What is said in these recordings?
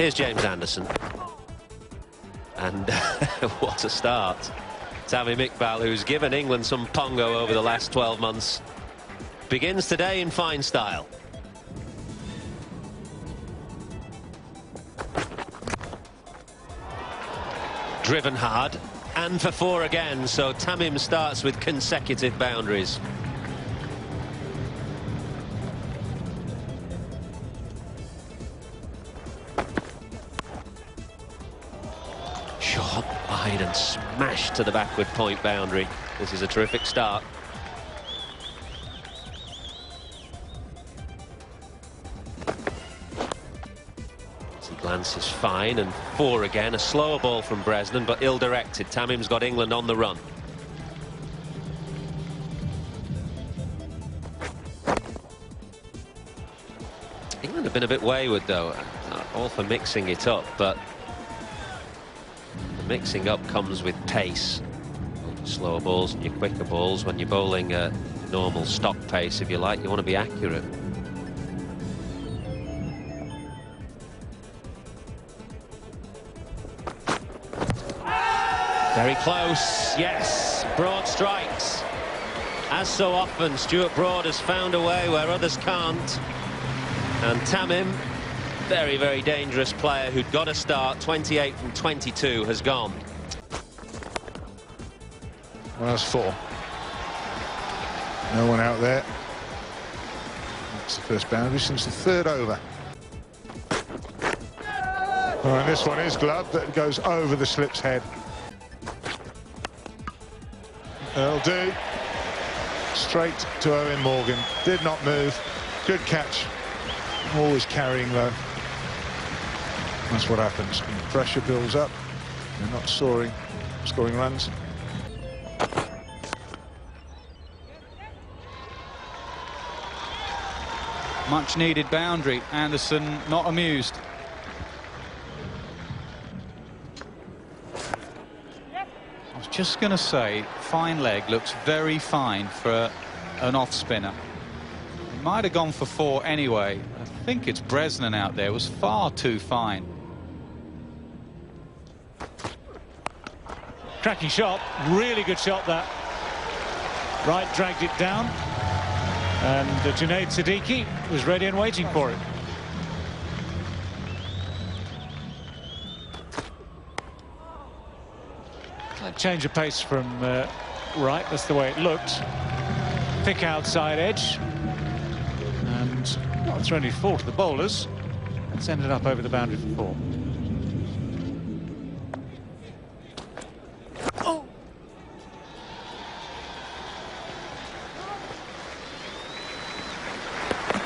Here's James Anderson. And what a start. Tamim Iqbal, who's given England some pongo over the last 12 months, begins today in fine style. Driven hard, and for 4 again, so Tamim starts with consecutive boundaries. Shot wide and smashed to the backward point boundary. This is a terrific start. Glance is fine, and 4 again. A slower ball from Bresnan, but ill-directed. Tamim's got England on the run. England have been a bit wayward, though. All for mixing it up, but the mixing up comes with pace. Your slower balls and your quicker balls. When you're bowling a normal stock pace, if you like, you want to be accurate. Very close, yes, Broad strikes. As so often, Stuart Broad has found a way where others can't. And Tamim, very, very dangerous player who'd got a start, 28 from 22, has gone. Well, that's 4. No one out there. That's the first boundary since the 3rd over. All right, this one is gloved. That goes over the slip's head. That'll do. Straight to Owen Morgan. Did not move. Good catch. Always carrying though. That's what happens when the pressure builds up. You're not scoring runs. Much needed boundary. Anderson not amused. I was just going to say, fine leg, looks very fine for an off spinner. He might have gone for 4 anyway. I think it's Bresnan out there. It was far too fine. Cracking shot, really good shot that. Wright dragged it down, and Junaid Siddiqui was ready and waiting for it. Change of pace from Wright, that's the way it looked. Thick outside edge, and it's only 4 to the bowlers. It's ended up over the boundary for 4. Oh.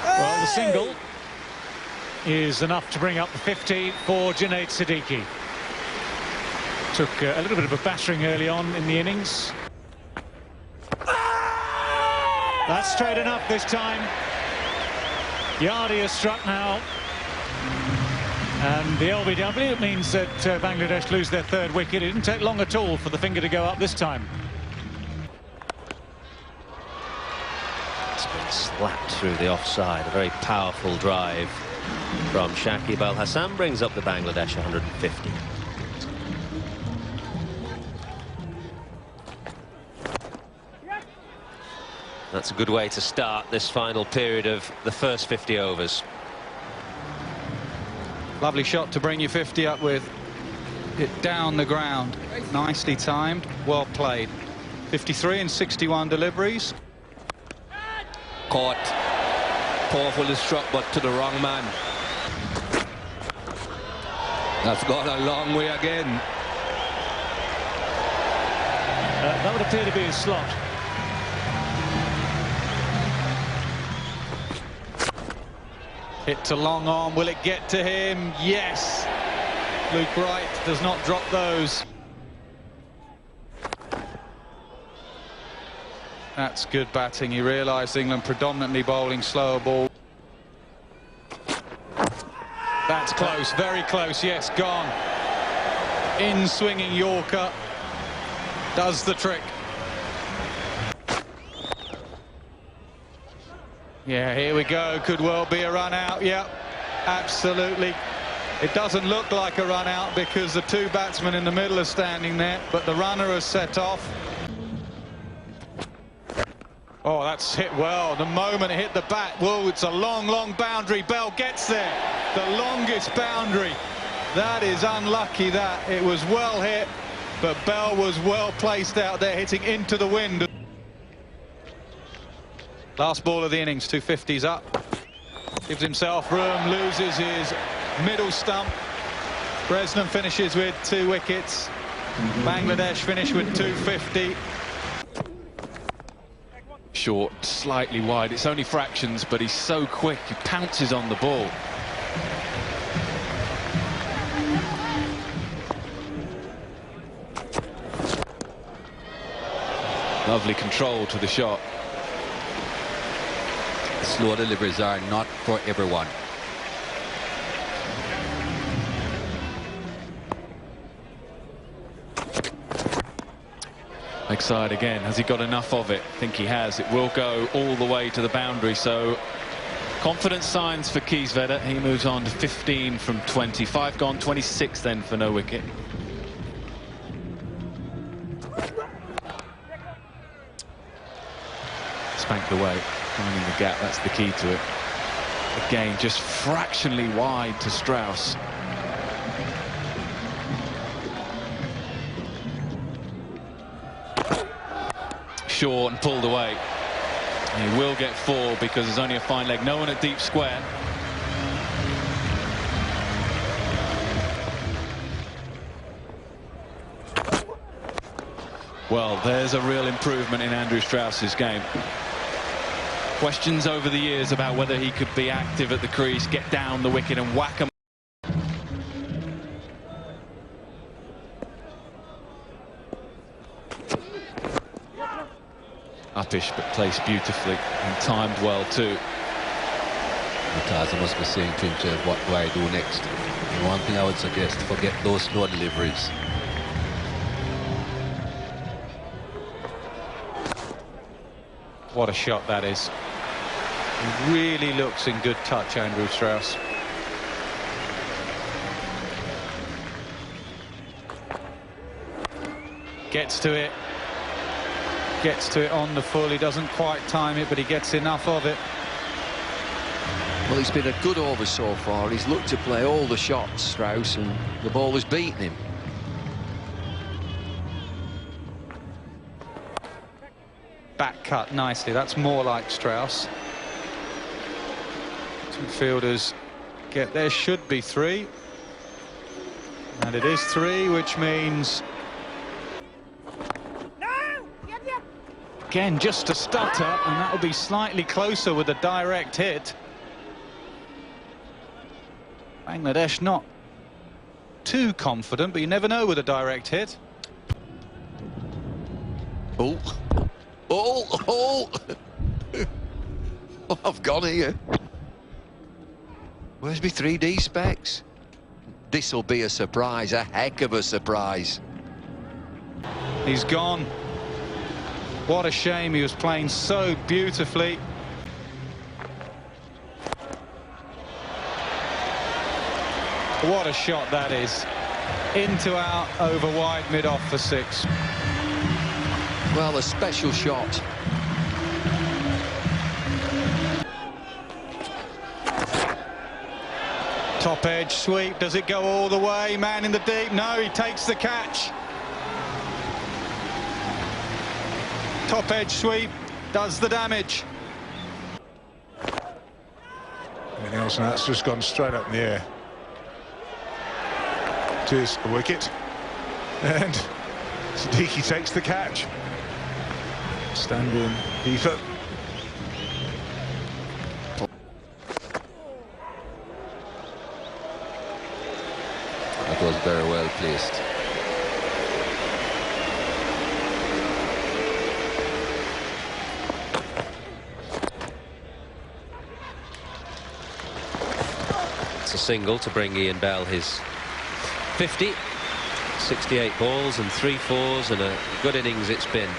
Well, the single is enough to bring up the 50 for Junaid Siddiqui. Took a little bit of a battering early on in the innings. That's straight enough this time. Yardy has struck now. And the LBW means that Bangladesh lose their 3rd wicket. It didn't take long at all for the finger to go up this time. It's been slapped through the offside. A very powerful drive from Shakib Al Hassan brings up the Bangladesh 150. That's a good way to start this final period of the first 50 overs. Lovely shot to bring your 50 up with. It down the ground. Nicely timed, well played. 53 and 61 deliveries. Caught. Powerfully struck, but to the wrong man. That's gone a long way again. That would appear to be his slot. Hit to long on. Will it get to him? Yes. Luke Wright does not drop those. That's good batting. He realised England predominantly bowling slower ball. That's close, very close. Yes, gone. In swinging Yorker. Does the trick. Yeah, here we go. Could well be a run out. Yep, absolutely. It doesn't look like a run out because the two batsmen in the middle are standing there, but the runner has set off. Oh, that's hit well. The moment it hit the bat, whoa, it's a long, long boundary. Bell gets there. The longest boundary. That is unlucky, that. It was well hit, but Bell was well placed out there, hitting into the wind. Last ball of the innings, 250s up. Gives himself room, loses his middle stump. Bresnan finishes with 2 wickets. Bangladesh finish with 250. Short, slightly wide. It's only fractions, but he's so quick. He pounces on the ball. Lovely control to the shot. Slow deliveries are not for everyone. Leg side again. Has he got enough of it? I think he has. It will go all the way to the boundary. So confidence signs for Kieswetter. He moves on to 15 from 25 gone, 26 then for no wicket. Spanked away, finding the gap. That's the key to it. Again, just fractionally wide to Strauss. Short and pulled away. He will get 4 because there's only a fine leg. No one at deep square. Well, there's a real improvement in Andrew Strauss's game. Questions over the years about whether he could be active at the crease, get down the wicket and whack him. Uppish, but placed beautifully and timed well too. Murtaza must be saying to himself, what do I do next? And one thing I would suggest, forget those slow deliveries. What a shot that is. He really looks in good touch, Andrew Strauss. Gets to it. Gets to it on the full. He doesn't quite time it, but he gets enough of it. Well, he's been a good over so far. He's looked to play all the shots, Strauss, and the ball has beaten him. Back cut nicely. That's more like Strauss. Two fielders get there. Should be 3. And it is 3, which means... Again, just a stutter, and that'll be slightly closer with a direct hit. Bangladesh not too confident, but you never know with a direct hit. Oh, oh, oh! Oh, I've gone here. Where's my 3D specs? This'll be a surprise, a heck of a surprise. He's gone. What a shame, he was playing so beautifully. What a shot that is. Into out, over wide, mid-off for 6. Well, a special shot. Top edge sweep, does it go all the way? Man in the deep, no, he takes the catch. Top edge sweep does the damage. Anything else? And that's just gone straight up in the air. It is a wicket. And Siddiqui takes the catch. Standing keeper. That was very well placed. It's a single to bring Ian Bell his 50. 68 balls and 3 fours, and a good innings it's been.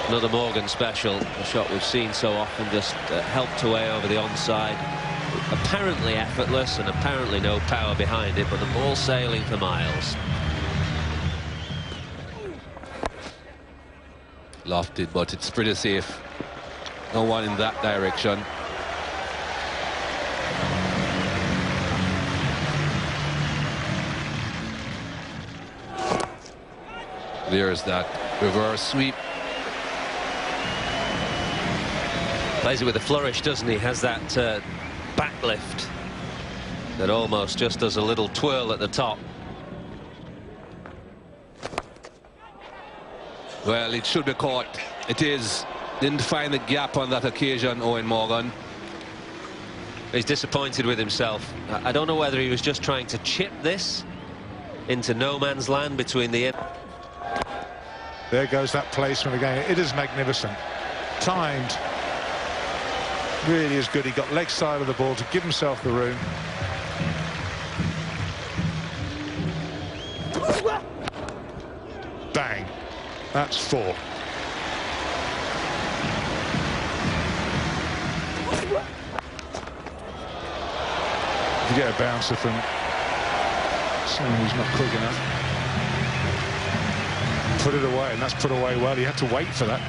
Another Morgan special, a shot we've seen so often, just helped away over the onside. Apparently effortless and apparently no power behind it, but the ball sailing for miles. Lofted, but it's pretty safe. No one in that direction. There's that reverse sweep. Plays it with a flourish, doesn't he? Has that backlift that almost just does a little twirl at the top. Well, it should be caught. It is. Didn't find the gap on that occasion, Owen Morgan. He's disappointed with himself. I don't know whether he was just trying to chip this into no man's land between the... There goes that placement again. It is magnificent. Timed. Really is good. He got leg side of the ball to give himself the room. Bang. That's 4. If you get a bouncer from someone who's not quick enough, put it away, and that's put away well. He had to wait for that.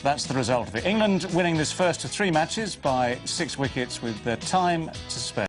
That's the result of it. England winning this first of 3 matches by 6 wickets with time to spare.